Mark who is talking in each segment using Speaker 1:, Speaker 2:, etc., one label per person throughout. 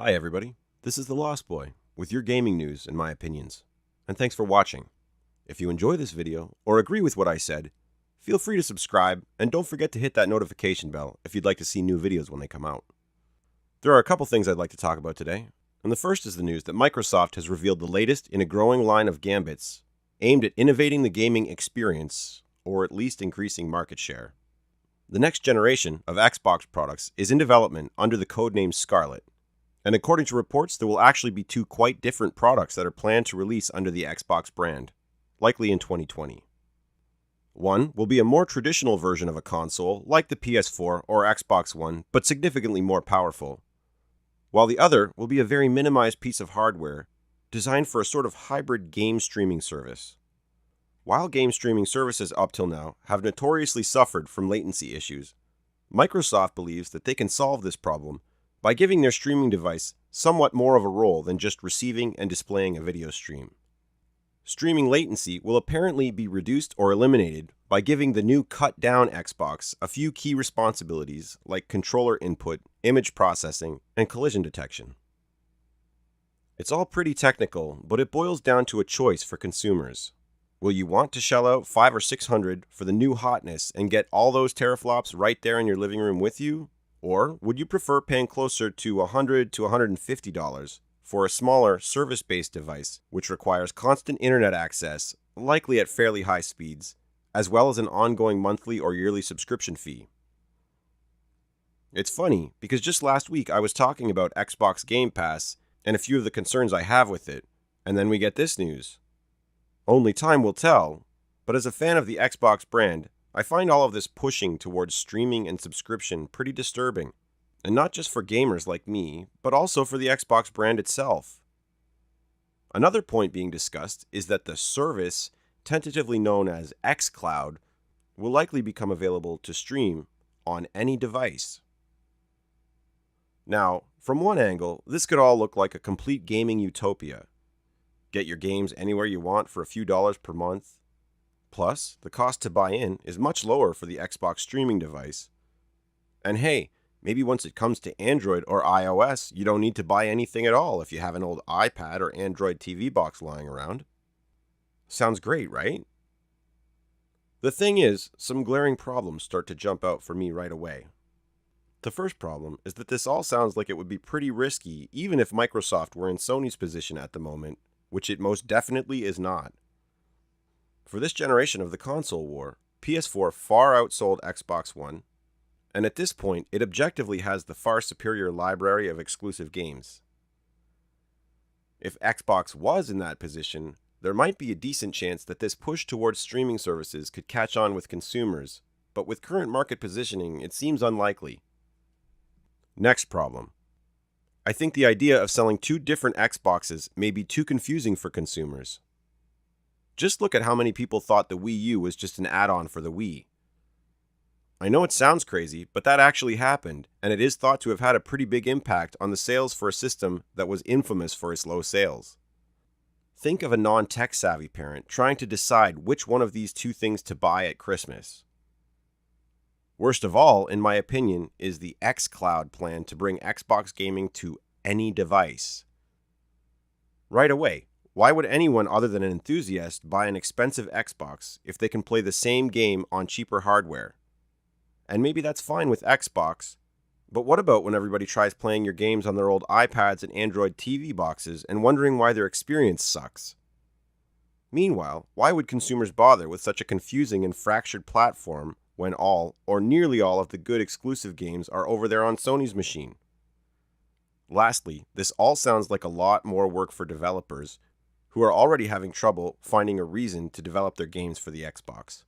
Speaker 1: Hi everybody, this is The Lost Boy with your gaming news and my opinions. And thanks for watching. If you enjoy this video or agree with what I said, feel free to subscribe and don't forget to hit that notification bell if you'd like to see new videos when they come out. There are a couple things I'd like to talk about today, and the first is the news that Microsoft has revealed the latest in a growing line of gambits aimed at innovating the gaming experience, or at least increasing market share. The next generation of Xbox products is in development under the codename Scarlett. And according to reports, there will actually be two quite different products that are planned to release under the Xbox brand, likely in 2020. One will be a more traditional version of a console, like the PS4 or Xbox One, but significantly more powerful, while the other will be a very minimized piece of hardware designed for a sort of hybrid game streaming service. While game streaming services up till now have notoriously suffered from latency issues, Microsoft believes that they can solve this problem by giving their streaming device somewhat more of a role than just receiving and displaying a video stream. Streaming latency will apparently be reduced or eliminated by giving the new cut-down Xbox a few key responsibilities like controller input, image processing, and collision detection. It's all pretty technical, but it boils down to a choice for consumers. Will you want to shell out $500 or $600 for the new hotness and get all those teraflops right there in your living room with you? Or would you prefer paying closer to $100 to $150 for a smaller service-based device which requires constant internet access, likely at fairly high speeds, as well as an ongoing monthly or yearly subscription fee? It's funny, because just last week I was talking about Xbox Game Pass and a few of the concerns I have with it, and then we get this news. Only time will tell, but as a fan of the Xbox brand, I find all of this pushing towards streaming and subscription pretty disturbing, and not just for gamers like me, but also for the Xbox brand itself. Another point being discussed is that the service, tentatively known as xCloud, will likely become available to stream on any device. Now, from one angle, this could all look like a complete gaming utopia. Get your games anywhere you want for a few dollars per month. Plus, the cost to buy in is much lower for the Xbox streaming device. And hey, maybe once it comes to Android or iOS, you don't need to buy anything at all if you have an old iPad or Android TV box lying around. Sounds great, right? The thing is, some glaring problems start to jump out for me right away. The first problem is that this all sounds like it would be pretty risky even if Microsoft were in Sony's position at the moment, which it most definitely is not. For this generation of the console war, PS4 far outsold Xbox One, and at this point, it objectively has the far superior library of exclusive games. If Xbox was in that position, there might be a decent chance that this push towards streaming services could catch on with consumers, but with current market positioning, it seems unlikely. Next problem. I think the idea of selling two different Xboxes may be too confusing for consumers. Just look at how many people thought the Wii U was just an add-on for the Wii. I know it sounds crazy, but that actually happened, and it is thought to have had a pretty big impact on the sales for a system that was infamous for its low sales. Think of a non-tech savvy parent trying to decide which one of these two things to buy at Christmas. Worst of all, in my opinion, is the xCloud plan to bring Xbox gaming to any device. Right away, why would anyone other than an enthusiast buy an expensive Xbox if they can play the same game on cheaper hardware? And maybe that's fine with Xbox, but what about when everybody tries playing your games on their old iPads and Android TV boxes and wondering why their experience sucks? Meanwhile, why would consumers bother with such a confusing and fractured platform when all, or nearly all, of the good exclusive games are over there on Sony's machine? Lastly, this all sounds like a lot more work for developers who are already having trouble finding a reason to develop their games for the Xbox.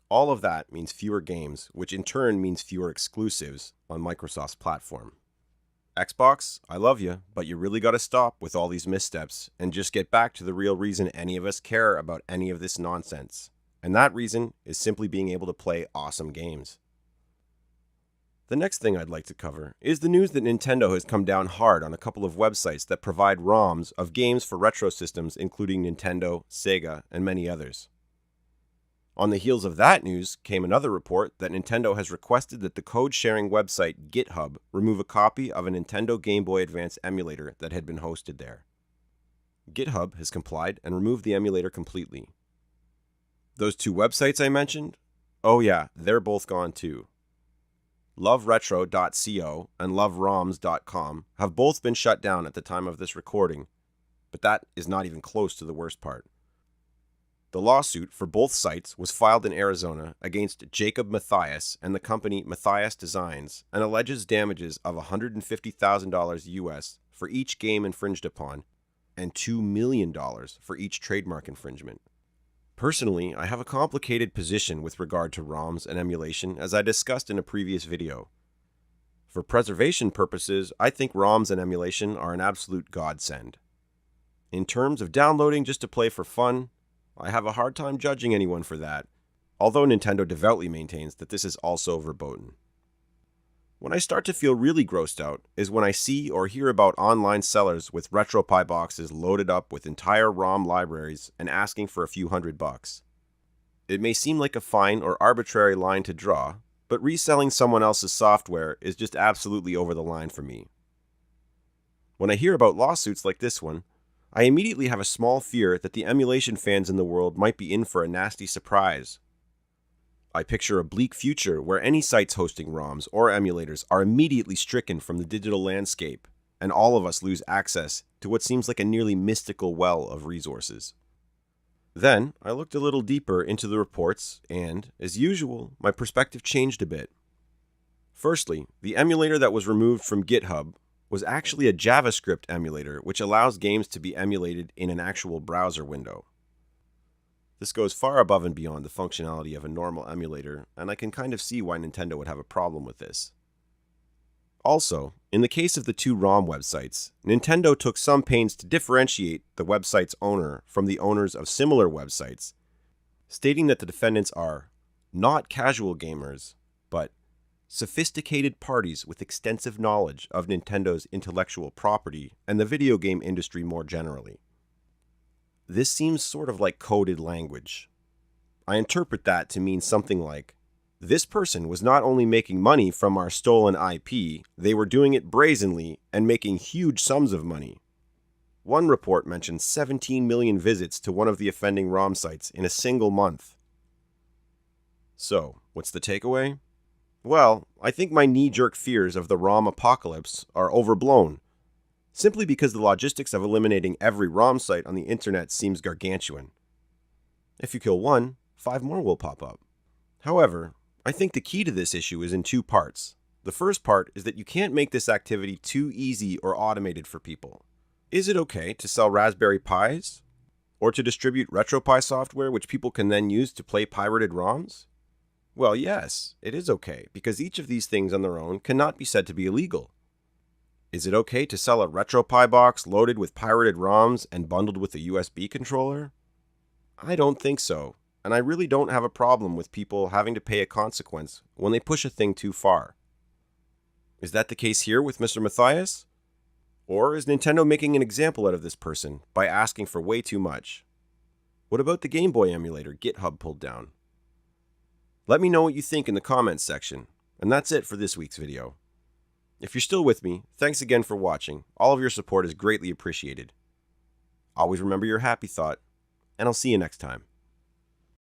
Speaker 1: All of that means fewer games, which in turn means fewer exclusives on Microsoft's platform. Xbox, I love you, but you really gotta stop with all these missteps and just get back to the real reason any of us care about any of this nonsense. And that reason is simply being able to play awesome games. The next thing I'd like to cover is the news that Nintendo has come down hard on a couple of websites that provide ROMs of games for retro systems including Nintendo, Sega, and many others. On the heels of that news came another report that Nintendo has requested that the code-sharing website GitHub remove a copy of a Nintendo Game Boy Advance emulator that had been hosted there. GitHub has complied and removed the emulator completely. Those two websites I mentioned? Oh yeah, they're both gone too. LoveRetro.co and LoveRoms.com have both been shut down at the time of this recording, but that is not even close to the worst part. The lawsuit for both sites was filed in Arizona against Jacob Mathias and the company Mathias Designs and alleges damages of $150,000 US for each game infringed upon and $2 million for each trademark infringement. Personally, I have a complicated position with regard to ROMs and emulation, as I discussed in a previous video. For preservation purposes, I think ROMs and emulation are an absolute godsend. In terms of downloading just to play for fun, I have a hard time judging anyone for that, although Nintendo devoutly maintains that this is also verboten. When I start to feel really grossed out is when I see or hear about online sellers with RetroPie boxes loaded up with entire ROM libraries and asking for a few $100. It may seem like a fine or arbitrary line to draw, but reselling someone else's software is just absolutely over the line for me. When I hear about lawsuits like this one, I immediately have a small fear that the emulation fans in the world might be in for a nasty surprise. I picture a bleak future where any sites hosting ROMs or emulators are immediately stricken from the digital landscape, and all of us lose access to what seems like a nearly mystical well of resources. Then, I looked a little deeper into the reports, and, as usual, my perspective changed a bit. Firstly, the emulator that was removed from GitHub was actually a JavaScript emulator which allows games to be emulated in an actual browser window. This goes far above and beyond the functionality of a normal emulator, and I can kind of see why Nintendo would have a problem with this. Also, in the case of the two ROM websites, Nintendo took some pains to differentiate the website's owner from the owners of similar websites, stating that the defendants are not casual gamers, but sophisticated parties with extensive knowledge of Nintendo's intellectual property and the video game industry more generally. This seems sort of like coded language. I interpret that to mean something like, this person was not only making money from our stolen IP, they were doing it brazenly and making huge sums of money. One report mentioned 17 million visits to one of the offending ROM sites in a single month. So, what's the takeaway? Well, I think my knee-jerk fears of the ROM apocalypse are overblown, simply because the logistics of eliminating every ROM site on the internet seems gargantuan. If you kill one, 5 more will pop up. However, I think the key to this issue is in 2 parts. The first part is that you can't make this activity too easy or automated for people. Is it okay to sell Raspberry Pis? Or to distribute RetroPie software which people can then use to play pirated ROMs? Well, yes, it is okay, because each of these things on their own cannot be said to be illegal. Is it okay to sell a RetroPie box loaded with pirated ROMs and bundled with a USB controller? I don't think so, and I really don't have a problem with people having to pay a consequence when they push a thing too far. Is that the case here with Mr. Mathias? Or is Nintendo making an example out of this person by asking for way too much? What about the Game Boy emulator GitHub pulled down? Let me know what you think in the comments section, and that's it for this week's video. If you're still with me, thanks again for watching. All of your support is greatly appreciated. Always remember your happy thought, and I'll see you next time.